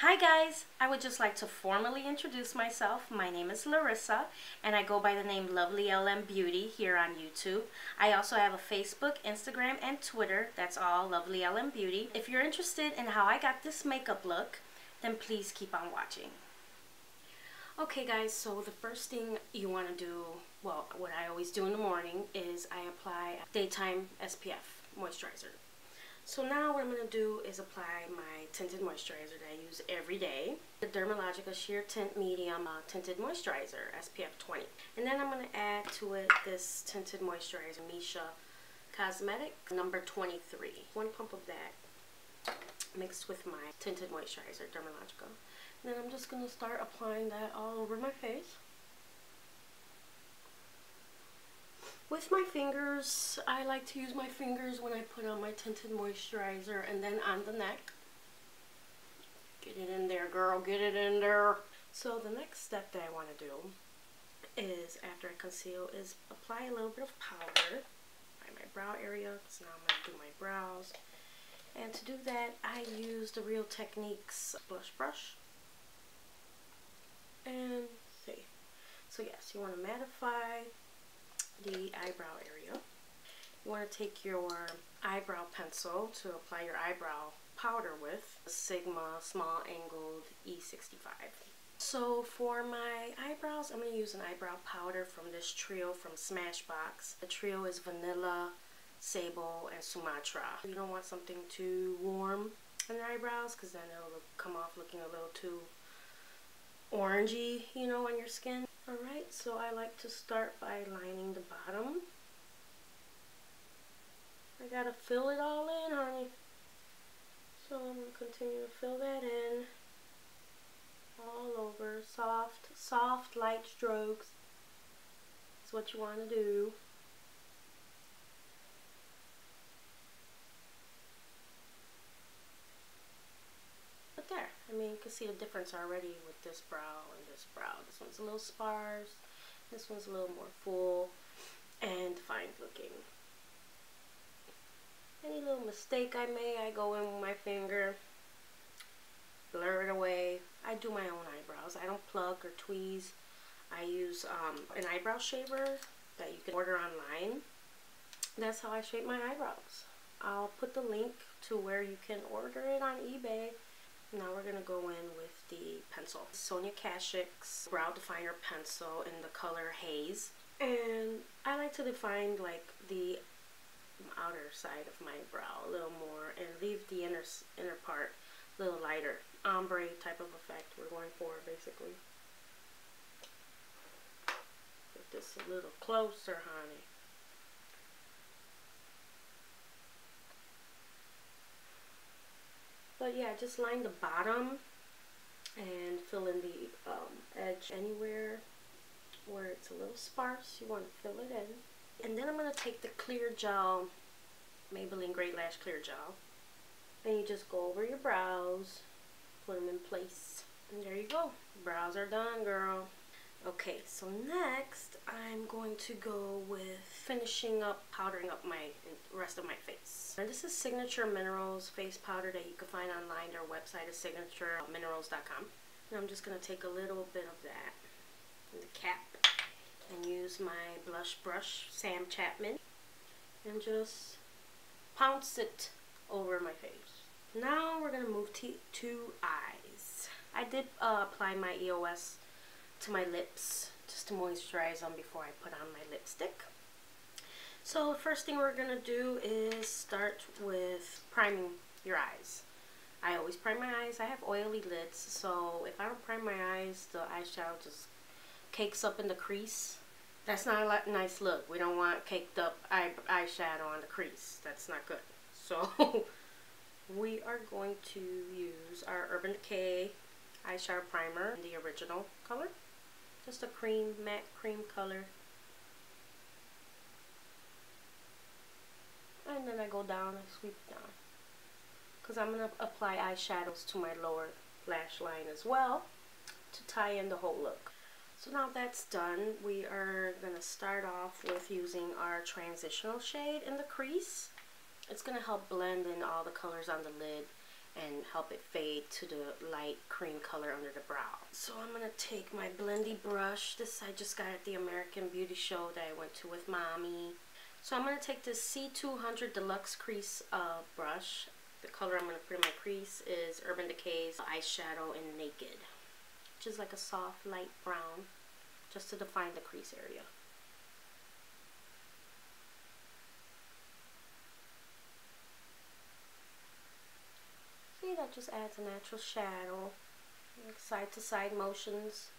Hi guys, I would just like to formally introduce myself. My name is Larissa and I go by the name Lovely LM Beauty here on YouTube. I also have a Facebook, Instagram, and Twitter. That's all Lovely LM Beauty. If you're interested in how I got this makeup look, then please keep on watching. Okay guys, so the first thing you want to do, well, what I always do in the morning is I apply daytime SPF moisturizer. So now what I'm going to do is apply my tinted moisturizer that I use every day. The Dermalogica Sheer Tint Medium Tinted Moisturizer, SPF 20. And then I'm going to add to it this tinted moisturizer, Missha Cosmetic, number 23. One pump of that mixed with my tinted moisturizer, Dermalogica. And then I'm just going to start applying that all over my face. With my fingers, I like to use my fingers when I put on my tinted moisturizer and then on the neck. Get it in there, girl, get it in there. So the next step that I want to do is, after I conceal, is apply a little bit of powder by my brow area. So now I'm going to do my brows. And to do that, I use the Real Techniques blush brush. And see. So yes, you want to mattify the eyebrow area. You want to take your eyebrow pencil to apply your eyebrow powder with, Sigma Small Angled E65. So for my eyebrows, I'm going to use an eyebrow powder from this trio from Smashbox. The trio is Vanilla, Sable, and Sumatra. You don't want something too warm on your eyebrows because then it'll come off looking a little too orangey, you know, on your skin. Alright, so I like to start by lining the bottom. I gotta fill it all in, honey. So I'm gonna continue to fill that in all over. Soft, light strokes. That's what you want to do. But there, I mean, you can see the difference already with this brow and this brow. This one's a little sparse, this one's a little more full and defined looking. Any little mistake I made, I go in with my finger, blur it away. I do my own eyebrows. I don't pluck or tweeze. I use an eyebrow shaver that you can order online. That's how I shape my eyebrows. I'll put the link to where you can order it on eBay. Now we're going to go in with the pencil. Sonia Kashuk's Brow Definer Pencil in the color Haze. And I like to define like the outer side of my brow a little more and leave the inner part a little lighter. Ombre type of effect we're going for, basically. Get this a little closer, honey. But yeah, just line the bottom and fill in the edge anywhere where it's a little sparse. You want to fill it in. And then I'm going to take the clear gel, Maybelline Great Lash Clear Gel. And you just go over your brows, put them in place. And there you go. Brows are done, girl. Okay, so next I'm going to go with finishing up, powdering up my rest of my face. And this is Signature Minerals face powder that you can find online. Their website is signatureminerals.com. And I'm just going to take a little bit of that in the cap and use my blush brush, Sam Chapman, and just pounce it over my face. Now we're going to move to eyes. I did apply my EOS to my lips just to moisturize them before I put on my lipstick. So the first thing we're going to do is start with priming your eyes. I always prime my eyes. I have oily lids, so if I don't prime my eyes, the eyeshadow just cakes up in the crease. That's not a nice look. We don't want caked up eyeshadow on the crease. That's not good. So we are going to use our Urban Decay eyeshadow primer in the original color. Just a cream, matte cream color. And then I go down and sweep it down. Because I'm going to apply eyeshadows to my lower lash line as well to tie in the whole look. So now that's done, we are going to start off with using our transitional shade in the crease. It's going to help blend in all the colors on the lid and help it fade to the light cream color under the brow. So I'm going to take my blendy brush. This I just got at the American Beauty Show that I went to with Mommy. So I'm going to take this C200 Deluxe Crease brush. The color I'm going to put in my crease is Urban Decay's Eyeshadow in Naked, which is like a soft light brown, just to define the crease area. See, that just adds a natural shadow. Like side to side motions,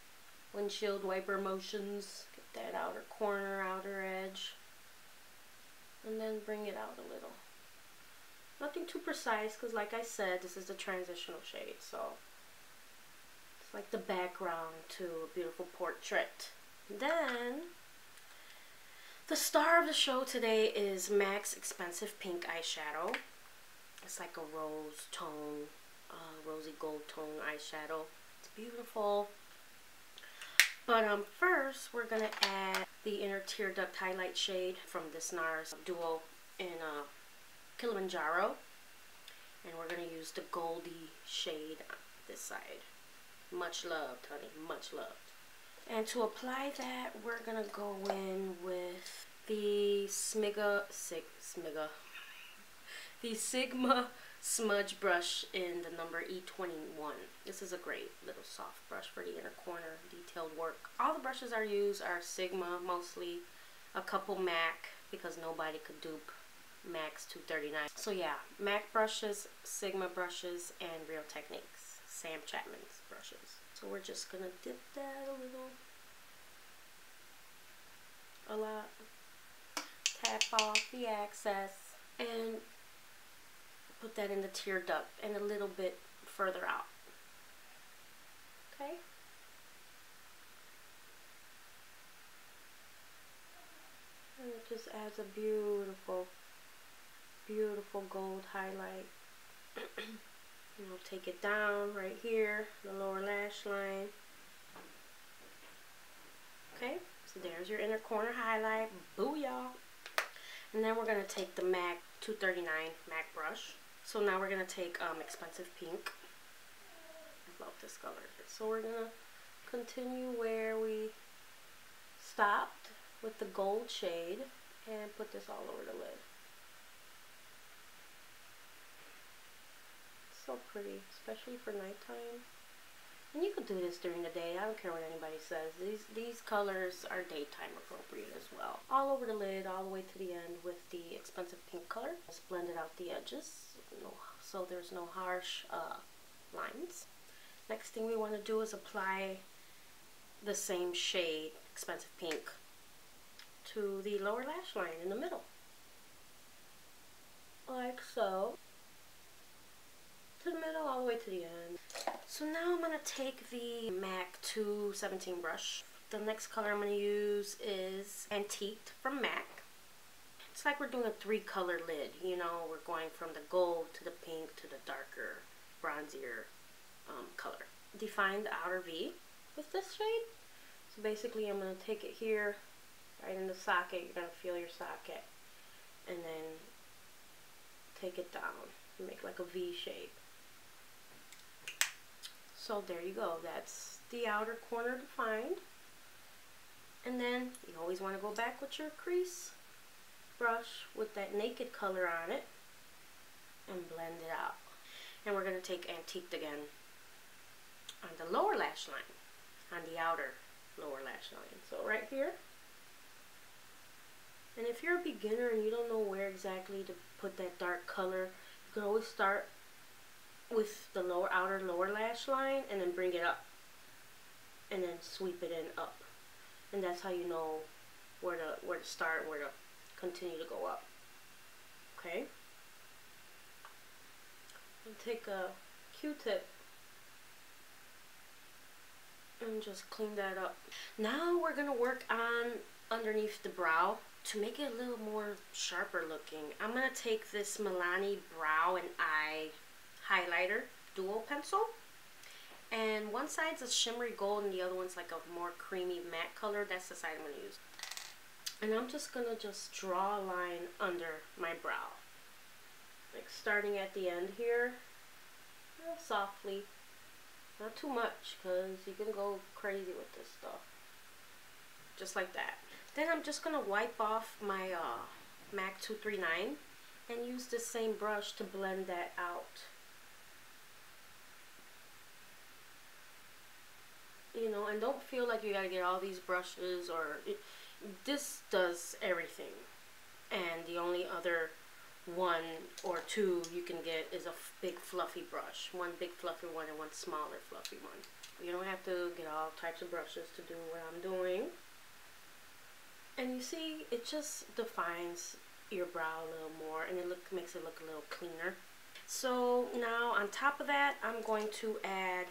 windshield wiper motions. Get that outer corner, outer edge. And then bring it out a little. Nothing too precise, because like I said, this is the transitional shade, so it's like the background to a beautiful portrait. Then the star of the show today is MAC's Expensive Pink eyeshadow. It's like a rose tone, rosy gold tone eyeshadow. It's beautiful. But first we're gonna add the inner tear duct highlight shade from this Nars duo in Kilimanjaro, and we're gonna use the goldy shade on this side. Much loved, honey, much loved. And to apply that, we're gonna go in with the Sigma smudge brush in the number E21. This is a great little soft brush for the inner corner detailed work. All the brushes I use are Sigma mostly, a couple MAC because nobody could dupe MAC's 239. So yeah, MAC brushes, Sigma brushes, and Real Techniques, Sam Chapman's brushes. So we're just gonna dip that a lot, tap off the excess, and put that in the tear duct and a little bit further out. Okay? And it just adds a beautiful, beautiful gold highlight. You know, take it down right here, the lower lash line. Okay, so there's your inner corner highlight. Booyah! And then we're going to take the MAC 239 MAC brush. So now we're going to take Expensive Pink. I love this color. So we're going to continue where we stopped with the gold shade and put this all over the lid. So pretty, especially for nighttime. And you could do this during the day. I don't care what anybody says. These colors are daytime appropriate as well. All over the lid, all the way to the end with the Expensive Pink color. Just blended out the edges, so there's no harsh lines. Next thing we want to do is apply the same shade, Expensive Pink, to the lower lash line in the middle. Like so. To the middle, all the way to the end. So now I'm going to take the MAC 217 brush. The next color I'm going to use is Antique from MAC. It's like we're doing a 3-color lid. You know, we're going from the gold to the pink to the darker, bronzier color. Define the outer V with this shade. So basically I'm going to take it here, right in the socket. You're going to feel your socket. And then take it down. Make like a V shape. So there you go, that's the outer corner defined. And then you always want to go back with your crease brush with that naked color on it and blend it out. And we're going to take Antique again on the lower lash line, on the outer lower lash line. So right here. And if you're a beginner and you don't know where exactly to put that dark color, you can always start with the outer lower lash line and then bring it up and then sweep it in up, and that's how you know where to start and where to continue to go up. Okay, and take a Q-tip and just clean that up. Now we're gonna work on underneath the brow to make it a little more sharper looking. I'm gonna take this Milani brow and eye highlighter dual pencil, and one side's a shimmery gold and the other one's like a more creamy matte color. That's the side I'm going to use. And I'm just going to draw a line under my brow, like starting at the end here real softly. Not too much, because you can go crazy with this stuff. Just like that. Then I'm just going to wipe off my MAC 239 and use the same brush to blend that out. You know, and don't feel like you gotta get all these brushes, or this does everything. And the only other one or two you can get is a big fluffy brush. One big fluffy one and one smaller fluffy one. You don't have to get all types of brushes to do what I'm doing. And you see, it just defines your brow a little more, and it makes it look a little cleaner. So now on top of that, I'm going to add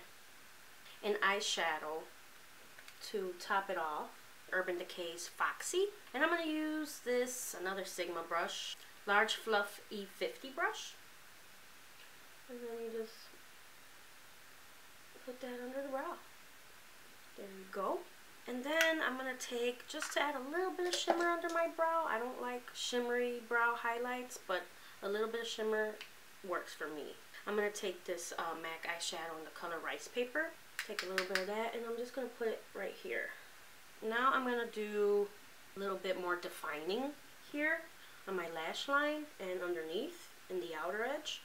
an eyeshadow to top it off. Urban Decay's Foxy. And I'm going to use this, another Sigma brush, Large Fluff E50 brush. And then you just put that under the brow. There you go. And then I'm going to take, just to add a little bit of shimmer under my brow. I don't like shimmery brow highlights, but a little bit of shimmer works for me. I'm going to take this MAC eyeshadow in the color Rice Paper. Take a little bit of that, and I'm just going to put it right here. Now I'm going to do a little bit more defining here on my lash line and underneath in the outer edge.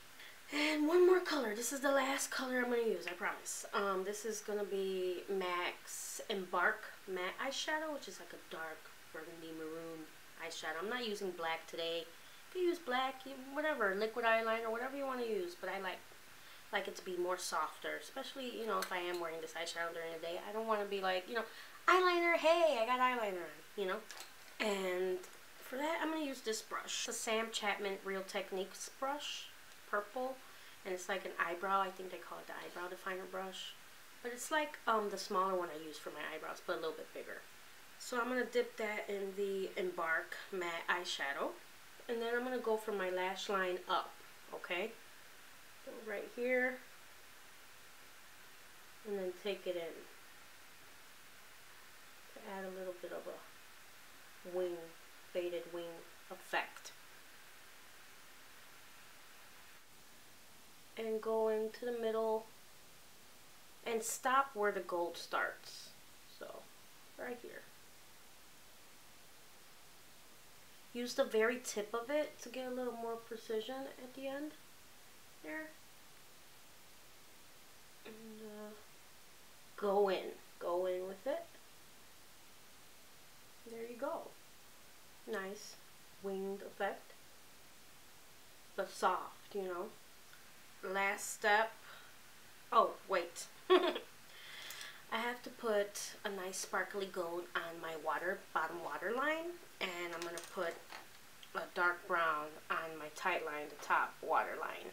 And one more color. This is the last color I'm going to use, I promise. This is going to be MAC's Embark Matte Eyeshadow, which is like a dark burgundy maroon eyeshadow. I'm not using black today. If you use black, whatever, liquid eyeliner, whatever you want to use, but I like it to be more softer, especially, you know, if I am wearing this eyeshadow during the day. I don't want to be like, you know, eyeliner, hey, I got eyeliner on, you know. And for that, I'm going to use this brush. It's a Sam Chapman Real Techniques brush, purple, and it's like an eyebrow. I think they call it the eyebrow definer brush. But it's like the smaller one I use for my eyebrows, but a little bit bigger. So I'm going to dip that in the Embark Matte Eyeshadow. And then I'm going to go from my lash line up, okay? Go right here. And then take it in. To add a little bit of a wing, faded wing effect. And go into the middle and stop where the gold starts. So, right here. Use the very tip of it to get a little more precision at the end. There. And go in with it. There you go. Nice winged effect, but soft, you know. Last step. Oh, wait. I have to put a nice sparkly gold on my bottom waterline, and I'm going to put a dark brown on my tight line, the top waterline,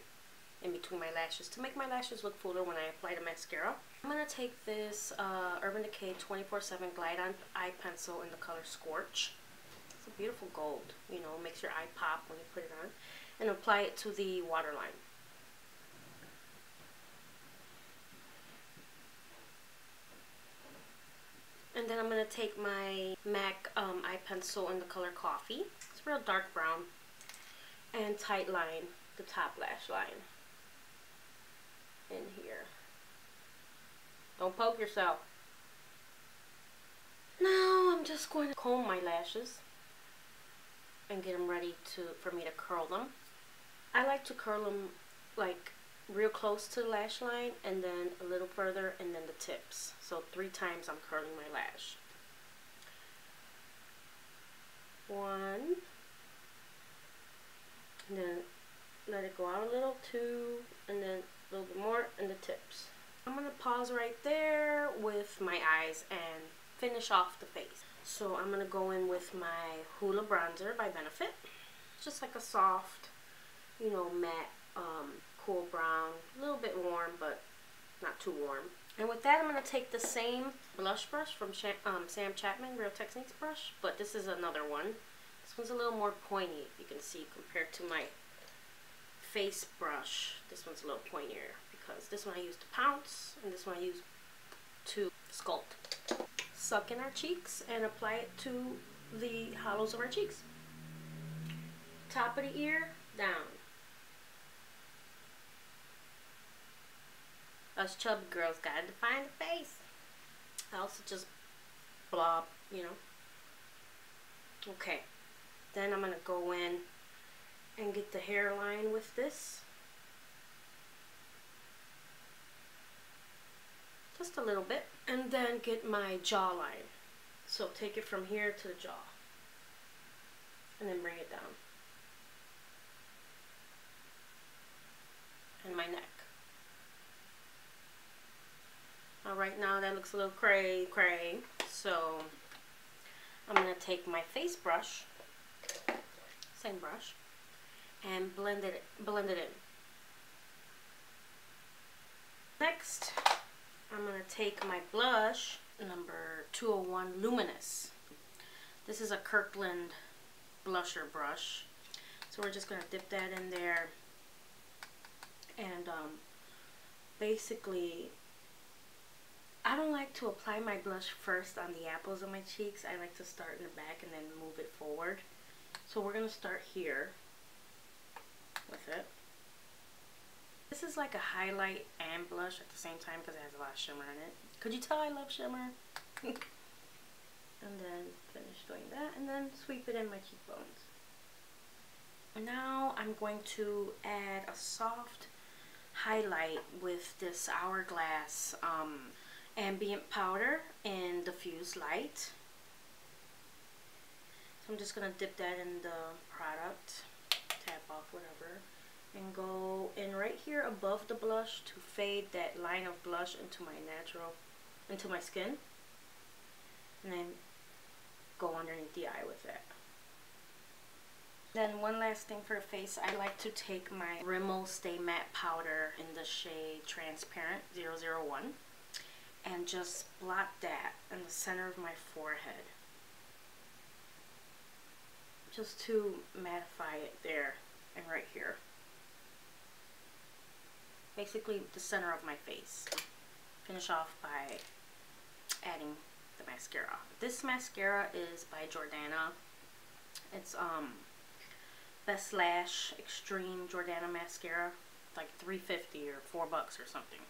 in between my lashes, to make my lashes look fuller when I apply the mascara. I'm going to take this Urban Decay 24/7 Glide On Eye Pencil in the color Scorch. It's a beautiful gold, you know, makes your eye pop when you put it on, and apply it to the waterline. And then I'm going to take my MAC eye pencil in the color Coffee. It's real dark brown. And tight line the top lash line. In here. Don't poke yourself. Now I'm just going to comb my lashes. And get them ready for me to curl them. I like to curl them like real close to the lash line, and then a little further, and then the tips. So 3 times I'm curling my lash. 1, and then let it go out a little, 2, and then a little bit more, and the tips. I'm going to pause right there with my eyes and finish off the face. So I'm going to go in with my Hoola bronzer by Benefit. Just like a soft, you know, matte, cool brown, a little bit warm, but not too warm. And with that, I'm going to take the same blush brush from Sam Chapman Real Techniques brush, but this is another one. This one's a little more pointy, you can see, compared to my face brush. This one's a little pointier, because this one I used to pounce, and this one I used to sculpt. Suck in our cheeks and apply it to the hollows of our cheeks. Top of the ear, down. Us chubby girls gotta define the face. I also just blob, you know. Okay, then I'm gonna go in and get the hairline with this. Just a little bit. And then get my jawline. So take it from here to the jaw. And then bring it down. And my neck. Alright, now that looks a little cray. So I'm going to take my face brush, same brush, and blend it in. Next, I'm going to take my blush, number 201 Luminous. This is a Kirkland blusher brush. So we're just going to dip that in there. And basically, I don't like to apply my blush first on the apples of my cheeks. I like to start in the back and then move it forward. So we're going to start here with it. This is like a highlight and blush at the same time because it has a lot of shimmer in it. Could you tell I love shimmer? And then finish doing that and then sweep it in my cheekbones. Now I'm going to add a soft highlight with this Hourglass Ambient powder in Diffuse Light. So I'm just going to dip that in the product, tap off whatever, and go in right here above the blush to fade that line of blush into my skin, and then go underneath the eye with it. Then one last thing for the face, I like to take my Rimmel Stay Matte powder in the shade Transparent 001 and just blot that in the center of my forehead. Just to mattify it there and right here. Basically the center of my face. Finish off by adding the mascara. This mascara is by Jordana. It's Best Lash Extreme Jordana mascara. It's like $3.50 or $4 or something.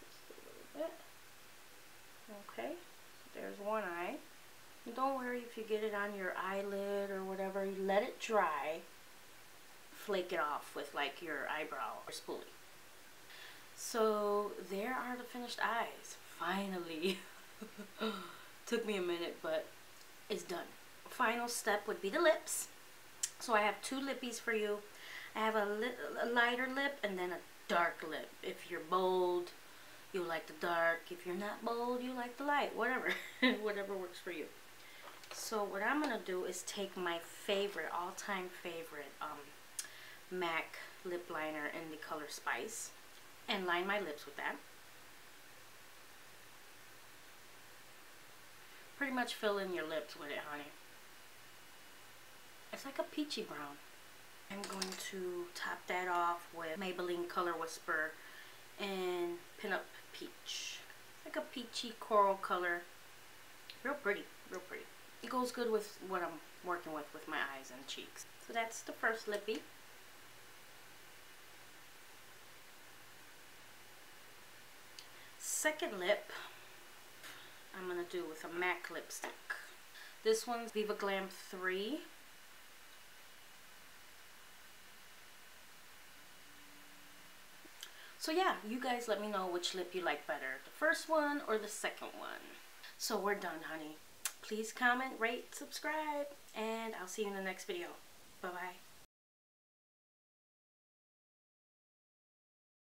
Just a little bit. Okay, there's one eye. And don't worry if you get it on your eyelid or whatever. You let it dry. Flake it off with like your eyebrow or spoolie. So there are the finished eyes. Finally. Took me a minute, but it's done. Final step would be the lips. So I have two lippies for you. I have a lighter lip and then a dark lip. If you're bold, you like the dark. If you're not bold, you like the light. Whatever. Whatever works for you. So what I'm going to do is take my favorite, all-time favorite MAC lip liner in the color Spice and line my lips with that. Pretty much fill in your lips with it, honey. It's like a peachy brown. I'm going to top that off with Maybelline Color Whisper and Pin Up Peach. It's like a peachy coral color. Real pretty, real pretty. It goes good with what I'm working with my eyes and cheeks. So that's the first lippy. Second lip, I'm going to do with a MAC lipstick. This one's Viva Glam 3. So yeah, you guys let me know which lip you like better, the first one or the second one. So we're done, honey. Please comment, rate, subscribe, and I'll see you in the next video. Bye-bye.